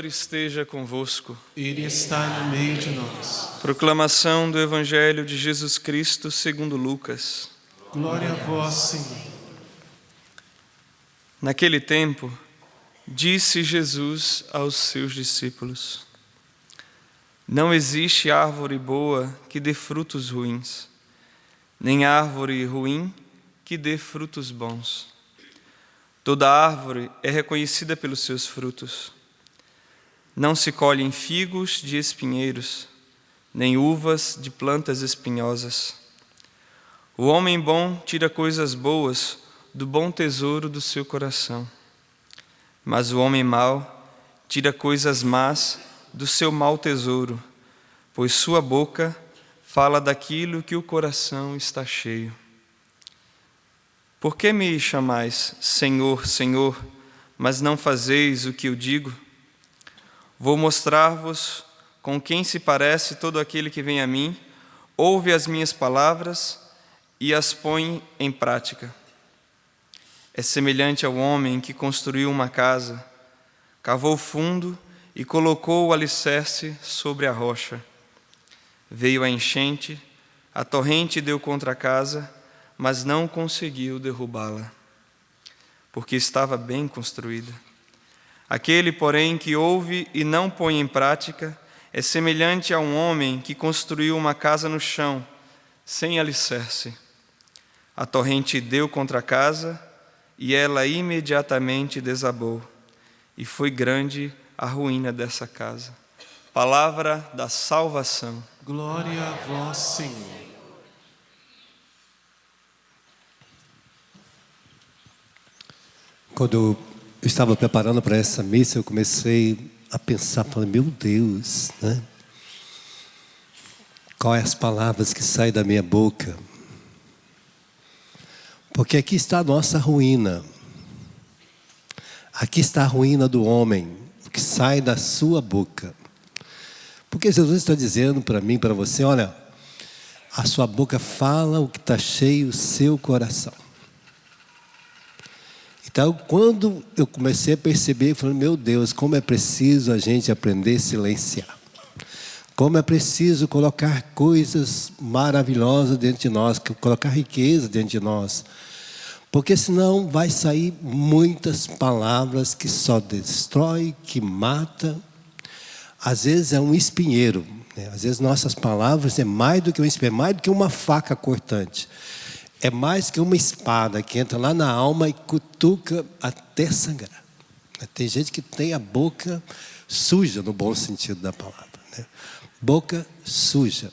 esteja convosco. Ele está no meio de nós. Proclamação do Evangelho de Jesus Cristo segundo Lucas. Glória a vós, Senhor. Naquele tempo, disse Jesus aos seus discípulos: Não existe árvore boa que dê frutos ruins, nem árvore ruim que dê frutos bons. Toda árvore é reconhecida pelos seus frutos. Não se colhem figos de espinheiros, nem uvas de plantas espinhosas. O homem bom tira coisas boas do bom tesouro do seu coração, mas o homem mau tira coisas más do seu mau tesouro, pois sua boca fala daquilo que o coração está cheio. Por que me chamais Senhor, Senhor, mas não fazeis o que eu digo? Vou mostrar-vos com quem se parece todo aquele que vem a mim, ouve as minhas palavras e as põe em prática. É semelhante ao homem que construiu uma casa, cavou fundo e colocou o alicerce sobre a rocha. Veio a enchente, a torrente deu contra a casa, mas não conseguiu derrubá-la, porque estava bem construída. Aquele, porém, que ouve e não põe em prática, é semelhante a um homem que construiu uma casa no chão, sem alicerce. A torrente deu contra a casa, e ela imediatamente desabou, e foi grande a ruína dessa casa. Palavra da salvação. Glória a vós, Senhor. Quando eu estava preparando para essa missa, eu comecei a pensar, falei, meu Deus, né? Quais as palavras que saem da minha boca? Porque aqui está a nossa ruína. Aqui está a ruína do homem, o que sai da sua boca. Porque Jesus está dizendo para mim, para você, olha, a sua boca fala o que está cheio o seu coração. Então, quando eu comecei a perceber, eu falei, meu Deus, como é preciso a gente aprender a silenciar. Como é preciso colocar coisas maravilhosas dentro de nós, colocar riqueza dentro de nós. Porque senão vai sair muitas palavras que só destrói, que mata. Às vezes é um espinheiro, né? Às vezes nossas palavras é mais do que um espinheiro, mais do que uma faca cortante. É mais que uma espada que entra lá na alma e cutuca até sangrar. Tem gente que tem a boca suja, no bom sentido da palavra, né? Boca suja.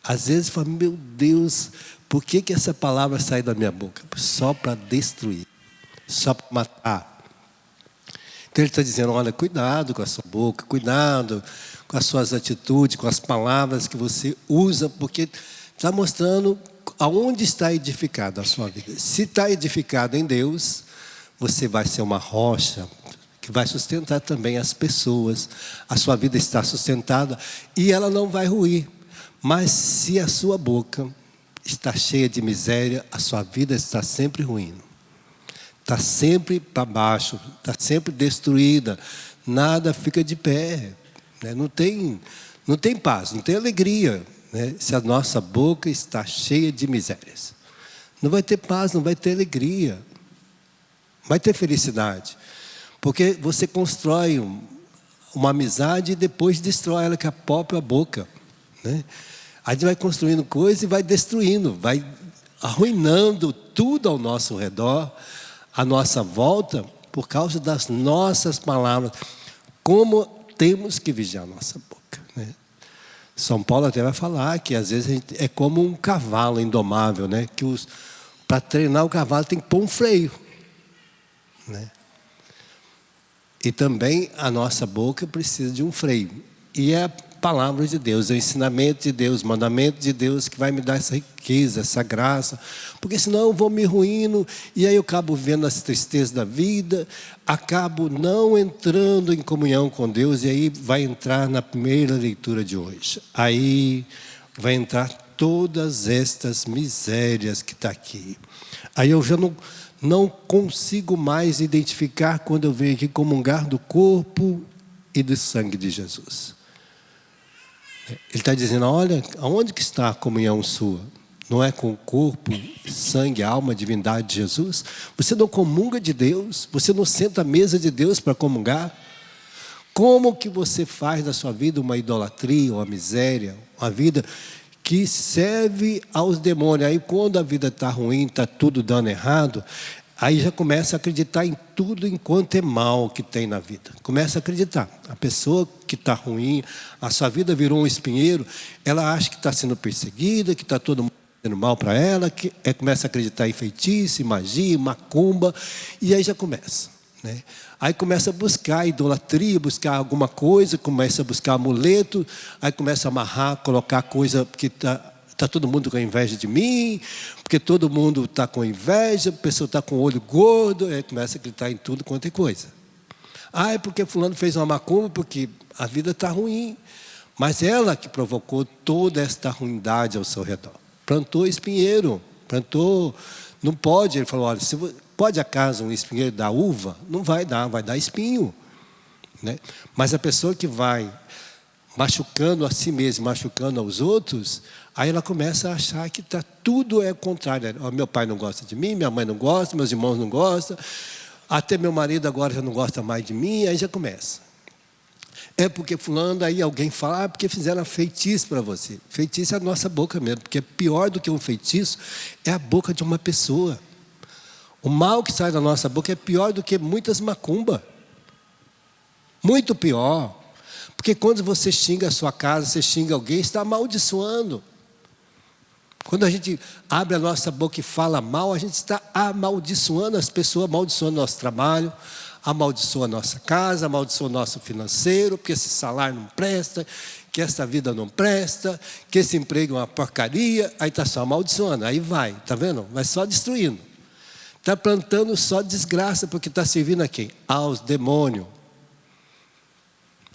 Às vezes fala, meu Deus, por que essa palavra sai da minha boca? Só para destruir, só para matar. Então ele está dizendo, olha, cuidado com a sua boca, cuidado com as suas atitudes, com as palavras que você usa, porque está mostrando aonde está edificada a sua vida. Se está edificado em Deus, você vai ser uma rocha que vai sustentar também as pessoas. A sua vida está sustentada e ela não vai ruir. Mas se a sua boca está cheia de miséria, a sua vida está sempre ruindo. Está sempre para baixo, está sempre destruída. Nada fica de pé, né? Não tem paz, não tem alegria, né? Se a nossa boca está cheia de misérias. Não vai ter paz, não vai ter alegria. Não vai ter felicidade. Porque você constrói uma amizade e depois destrói ela com a própria boca, né? A gente vai construindo coisas e vai destruindo, vai arruinando tudo ao nosso redor, à nossa volta, por causa das nossas palavras. Como temos que vigiar a nossa boca, né? São Paulo até vai falar que às vezes a gente é como um cavalo indomável, né? Que para treinar o cavalo tem que pôr um freio, né? E também a nossa boca precisa de um freio. E é a palavra de Deus, é o ensinamento de Deus, o mandamento de Deus que vai me dar essa riqueza, essa graça. Porque senão eu vou me ruindo e aí eu acabo vendo as tristezas da vida, acabo não entrando em comunhão com Deus e aí vai entrar na primeira leitura de hoje. Aí vai entrar todas estas misérias que está aqui. Aí eu já não consigo mais identificar quando eu venho aqui comungar do corpo e do sangue de Jesus. Ele está dizendo, olha, aonde que está a comunhão sua? Não é com o corpo, sangue, alma, divindade de Jesus? Você não comunga de Deus? Você não senta à mesa de Deus para comungar? Como que você faz da sua vida uma idolatria, uma miséria, uma vida que serve aos demônios? Aí quando a vida está ruim, está tudo dando errado, aí já começa a acreditar em tudo enquanto é mal que tem na vida. Começa a acreditar. A pessoa que está ruim, a sua vida virou um espinheiro, ela acha que está sendo perseguida, que está todo mundo fazendo mal para ela, que começa a acreditar em feitiço, em magia, macumba, e aí já começa, né? Aí começa a buscar idolatria, buscar alguma coisa, começa a buscar amuleto, aí começa a amarrar, colocar coisa que está todo mundo com inveja de mim, porque todo mundo está com inveja, a pessoa está com o olho gordo, aí começa a acreditar em tudo quanto é coisa. É porque fulano fez uma macumba, porque a vida está ruim. Mas ela que provocou toda esta ruindade ao seu redor. Plantou espinheiro, plantou, não pode, ele falou, olha, pode acaso um espinheiro dar uva? Não vai dar espinho, né? Mas a pessoa que vai machucando a si mesma, machucando aos outros, aí ela começa a achar que tudo é contrário. Meu pai não gosta de mim, minha mãe não gosta, meus irmãos não gostam, até meu marido agora já não gosta mais de mim, aí já começa. É porque fulano, aí alguém fala, porque fizeram feitiço para você. Feitiço é a nossa boca mesmo, porque pior do que um feitiço é a boca de uma pessoa. O mal que sai da nossa boca é pior do que muitas macumbas. Muito pior. Porque quando você xinga a sua casa, você xinga alguém, está amaldiçoando. Quando a gente abre a nossa boca e fala mal, a gente está amaldiçoando as pessoas, amaldiçoando nosso trabalho, amaldiçoa a nossa casa, amaldiçoa o nosso financeiro, porque esse salário não presta, que essa vida não presta, que esse emprego é uma porcaria, aí está só amaldiçoando, aí vai, está vendo? Vai só destruindo. Está plantando só desgraça, porque está servindo a quem? Aos demônios.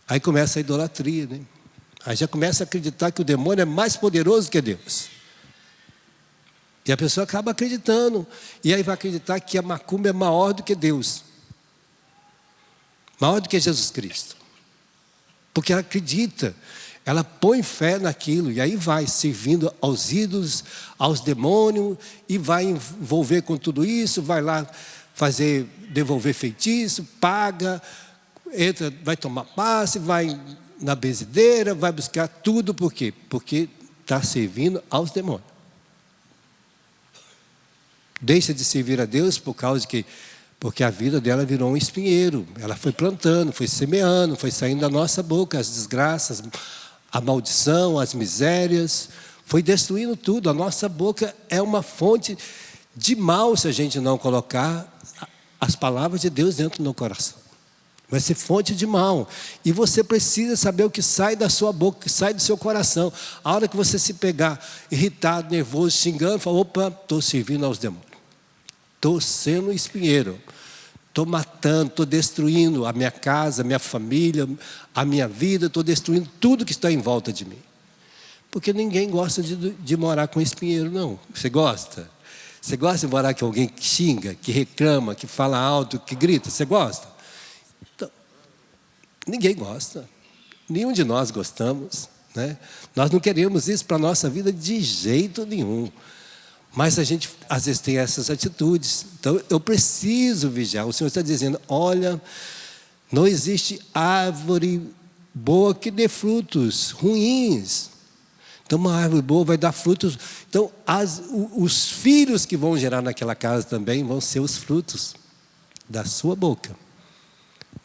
Aí começa a idolatria, né? Aí já começa a acreditar que o demônio é mais poderoso que Deus. E a pessoa acaba acreditando. E aí vai acreditar que a macumba é maior do que Deus. Maior do que Jesus Cristo. Porque ela acredita. Ela põe fé naquilo. E aí vai servindo aos ídolos, aos demônios. E vai envolver com tudo isso. Vai lá devolver feitiço, paga, entra, vai tomar passe, vai na benzedeira, vai buscar tudo. Por quê? Porque está servindo aos demônios. Deixa de servir a Deus porque a vida dela virou um espinheiro. Ela foi plantando, foi semeando, foi saindo da nossa boca as desgraças, a maldição, as misérias, foi destruindo tudo. A nossa boca é uma fonte de mal se a gente não colocar as palavras de Deus dentro do coração. Vai ser fonte de mal. E você precisa saber o que sai da sua boca, o que sai do seu coração. A hora que você se pegar irritado, nervoso, xingando, fala, opa, estou servindo aos demônios. Estou sendo espinheiro. Estou matando, estou destruindo a minha casa, a minha família, a minha vida. Estou destruindo tudo que está em volta de mim. Porque ninguém gosta de morar com espinheiro, não. Você gosta? Você gosta de morar com alguém que xinga, que reclama, que fala alto, que grita? Você gosta? Então, ninguém gosta. Nenhum de nós gostamos, né? Nós não queremos isso para a nossa vida de jeito nenhum. Mas a gente, às vezes, tem essas atitudes. Então, eu preciso vigiar. O Senhor está dizendo, olha, não existe árvore boa que dê frutos ruins. Então, uma árvore boa vai dar frutos. Então, os filhos que vão gerar naquela casa também vão ser os frutos da sua boca,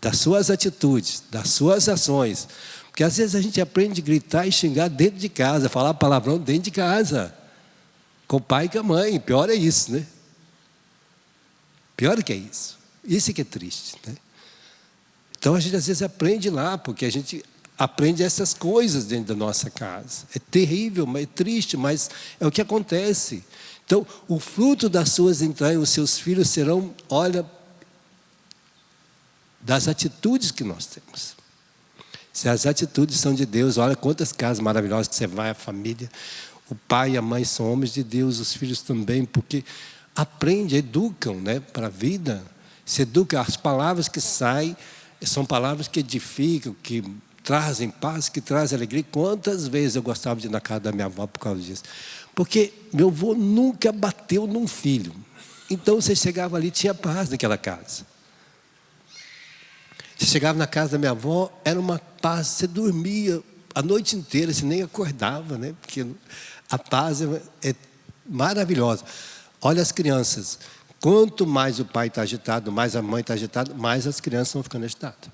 das suas atitudes, das suas ações. Porque, às vezes, a gente aprende a gritar e xingar dentro de casa, falar palavrão dentro de casa. Com o pai e com a mãe, pior é isso, né? Pior que é isso. Isso que é triste, né? Então a gente às vezes aprende lá, porque a gente aprende essas coisas dentro da nossa casa. É terrível, é triste, mas é o que acontece. Então, o fruto das suas entranhas, os seus filhos serão, olha, das atitudes que nós temos. Se as atitudes são de Deus, olha quantas casas maravilhosas que você vai, a família. O pai e a mãe são homens de Deus, os filhos também, porque aprendem, educam, né, para a vida. Se educa, as palavras que saem São palavras que edificam, que trazem paz, que trazem alegria. Quantas vezes eu gostava de ir na casa da minha avó por causa disso? Porque meu avô nunca bateu num filho. Então você chegava ali, tinha paz naquela casa. Você chegava na casa da minha avó, era uma paz, você dormia a noite inteira, você nem acordava, né? Porque a paz é maravilhosa. Olha as crianças, quanto mais o pai está agitado, mais a mãe está agitada, mais as crianças vão ficando agitadas.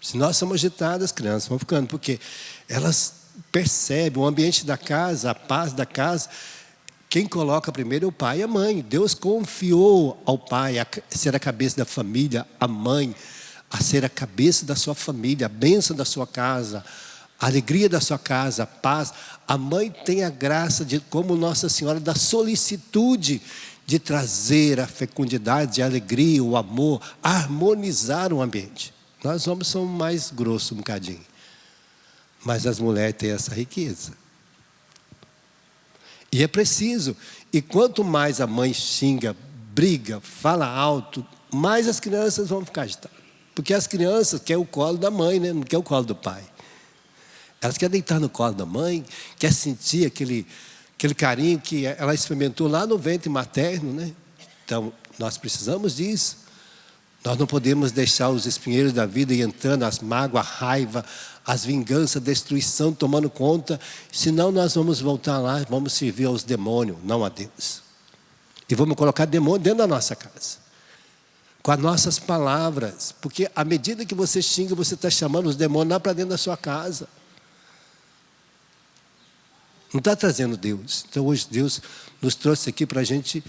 Se nós somos agitados, as crianças vão ficando, porque elas percebem o ambiente da casa, a paz da casa. Quem coloca primeiro é o pai e a mãe. Deus confiou ao pai a ser a cabeça da família, a mãe a ser a cabeça da sua família, a bênção da sua casa, a alegria da sua casa, a paz. A mãe tem a graça de, como Nossa Senhora, da solicitude de trazer a fecundidade, a alegria, o amor, harmonizar o ambiente. Nós homens somos mais grossos um bocadinho, mas as mulheres têm essa riqueza. E é preciso. E quanto mais a mãe xinga, briga, fala alto, mais as crianças vão ficar agitadas. Porque as crianças querem o colo da mãe, né? Não querem o colo do pai. Elas querem deitar no colo da mãe, querem sentir aquele carinho que ela experimentou lá no ventre materno, né? Então, nós precisamos disso. Nós não podemos deixar os espinheiros da vida ir entrando, as mágoas, a raiva, as vinganças, a destruição tomando conta. Senão nós vamos voltar lá, vamos servir aos demônios, não a Deus. E vamos colocar demônio dentro da nossa casa. Com as nossas palavras. Porque à medida que você xinga, você está chamando os demônios lá para dentro da sua casa. Não está trazendo Deus. Então hoje Deus nos trouxe aqui para a gente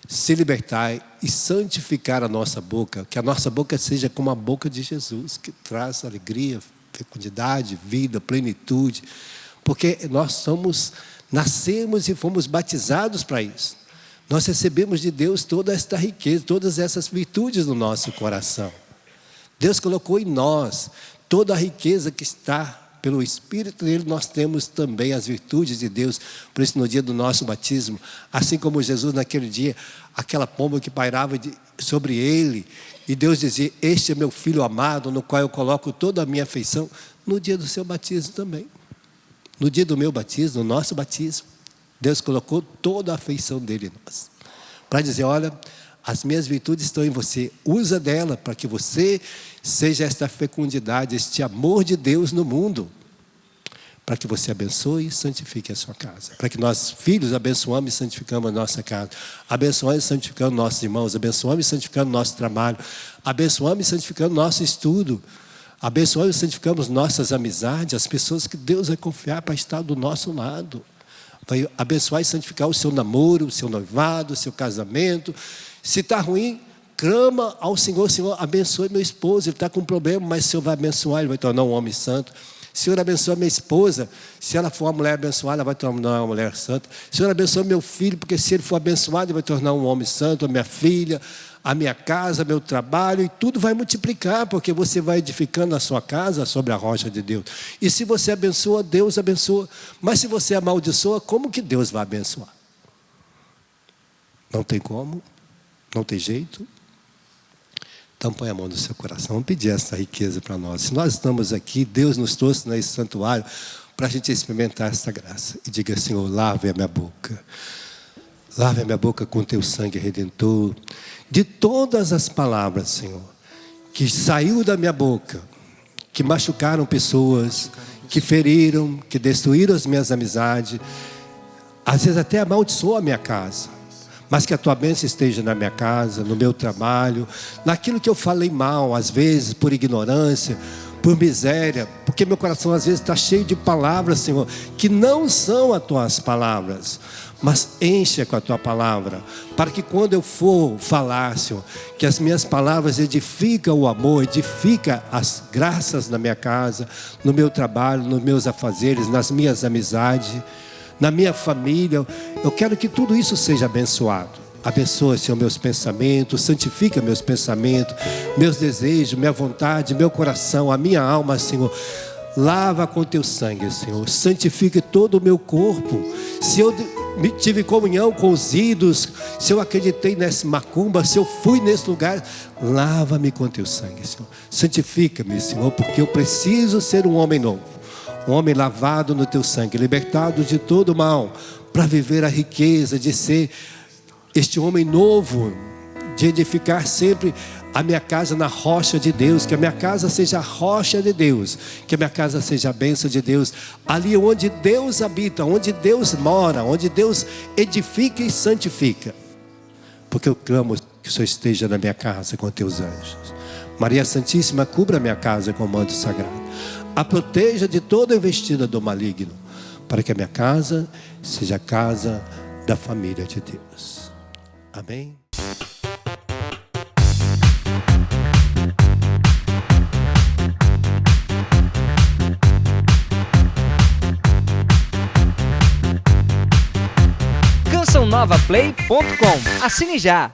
se libertar e santificar a nossa boca. Que a nossa boca seja como a boca de Jesus, que traz alegria, fecundidade, vida, plenitude. Porque nós nascemos e fomos batizados para isso. Nós recebemos de Deus toda esta riqueza, todas essas virtudes no nosso coração. Deus colocou em nós toda a riqueza que está pelo Espírito dele. Nós temos também as virtudes de Deus. Por isso, no dia do nosso batismo, assim como Jesus naquele dia, aquela pomba que pairava sobre ele, e Deus dizia: este é meu filho amado, no qual eu coloco toda a minha afeição. No dia do seu batismo também, no dia do meu batismo, no nosso batismo, Deus colocou toda a afeição dele em nós. Para dizer: olha, as minhas virtudes estão em você. Usa dela para que você seja esta fecundidade, este amor de Deus no mundo. Para que você abençoe e santifique a sua casa. Para que nós, filhos, abençoamos e santificamos a nossa casa. Abençoamos e santificamos nossos irmãos. Abençoamos e santificamos nosso trabalho. Abençoamos e santificamos nosso estudo. Abençoamos e santificamos nossas amizades. As pessoas que Deus vai confiar para estar do nosso lado. Vai abençoar e santificar o seu namoro, o seu noivado, o seu casamento. Se está ruim, clama ao Senhor: Senhor, abençoe meu esposo, ele está com um problema, mas o Senhor vai abençoar, ele vai tornar um homem santo. Senhor, abençoa minha esposa, se ela for uma mulher abençoada, ela vai tornar uma mulher santa. Senhor, abençoa meu filho, porque se ele for abençoado, ele vai tornar um homem santo. A minha filha, a minha casa, meu trabalho, e tudo vai multiplicar, porque você vai edificando a sua casa sobre a rocha de Deus. E se você abençoa, Deus abençoa. Mas se você amaldiçoa, como que Deus vai abençoar? Não tem como, não tem jeito. Então põe a mão no seu coração, vamos pedir essa riqueza para nós. Se nós estamos aqui, Deus nos trouxe nesse santuário para a gente experimentar essa graça. E diga: Senhor, lave a minha boca. Lave a minha boca com teu sangue redentor. De todas as palavras, Senhor, que saiu da minha boca, que machucaram pessoas, que feriram, que destruíram as minhas amizades, às vezes até amaldiçoou a minha casa. Mas que a tua bênção esteja na minha casa, no meu trabalho, naquilo que eu falei mal, às vezes por ignorância, por miséria, porque meu coração às vezes está cheio de palavras, Senhor, que não são as tuas palavras, mas encha com a tua palavra, para que quando eu for falar, Senhor, que as minhas palavras edificam o amor, edificam as graças na minha casa, no meu trabalho, nos meus afazeres, nas minhas amizades, na minha família. Eu quero que tudo isso seja abençoado. Abençoa, Senhor, meus pensamentos, santifica meus pensamentos, meus desejos, minha vontade, meu coração, a minha alma, Senhor. Lava com teu sangue, Senhor. Santifique todo o meu corpo. Se eu tive comunhão com os ídolos, se eu acreditei nessa macumba, se eu fui nesse lugar, lava-me com teu sangue, Senhor. Santifica-me, Senhor, porque eu preciso ser um homem novo, um homem lavado no teu sangue, libertado de todo mal, para viver a riqueza de ser este homem novo, de edificar sempre a minha casa na rocha de Deus, que a minha casa seja a rocha de Deus, que a minha casa seja a bênção de Deus, ali onde Deus habita, onde Deus mora, onde Deus edifica e santifica, porque eu clamo que o Senhor esteja na minha casa com teus anjos. Maria Santíssima, cubra a minha casa com o manto sagrado, a proteja de toda investida do maligno, para que a minha casa seja a casa da família de Deus. Amém? CançãoNovaPlay.com. Assine já!